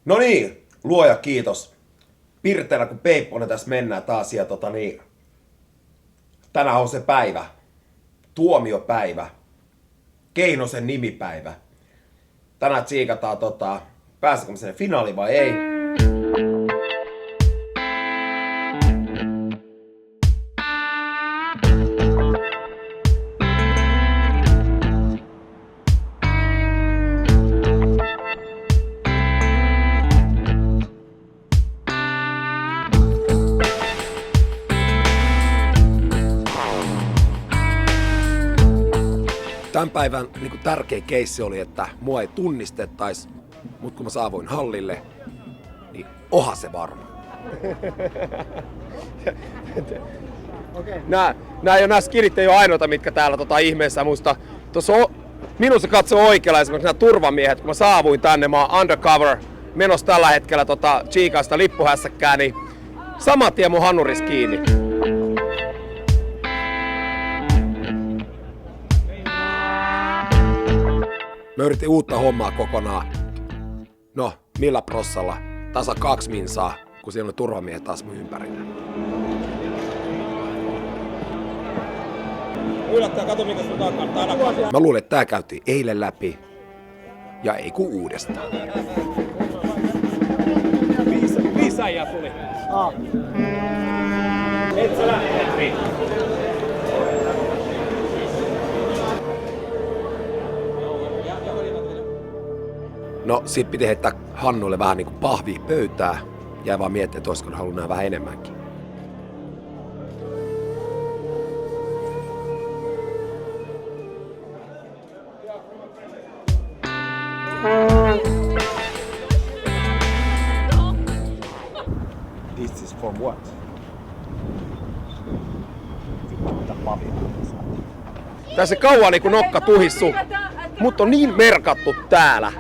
No niin, luoja kiitos. Pirteänä kun Peipponen tässä mennään taas ja tänään on se päivä. Tuomiopäivä. Keinosen nimipäivä. Tänään tsiikataan pääsekö me sinne finaaliin vai ei. Tämän päivän tärkein keissi oli, että mua ei tunnistettaisi, mutta kun mä saavuin hallille, niin oha se varma. Nämä skidit ei ole ainoita, mitkä täällä ihmeessä musta. Minun se katsoo oikealla esimerkiksi nämä turvamiehet, kun mä saavuin tänne, mä oon undercover, menossa tällä hetkellä Chiikasta lippuhässäkkää, niin saman tien mun hannuris kiinni. Mä yritin uutta hommaa kokonaan. No, millä prossalla? Tasa 2 minsaa, kun siellä oli turvamiehet taas mun ympärillä. Yllättäen, kato mikä sun takana. Mä luulen, että tää käytiin eilen läpi. Ja ei kun uudestaan. 5 äijää tuli. Et sä lähdet. No, sit piti heittää Hannulle vähän niinku pahvia pöytää. Jäi vaan miettimään, että olisiko halunnut nähdä vähän enemmänkin. This is for what? Tässä kauan niinku nokka tuhissu, mut on niin merkattu täällä.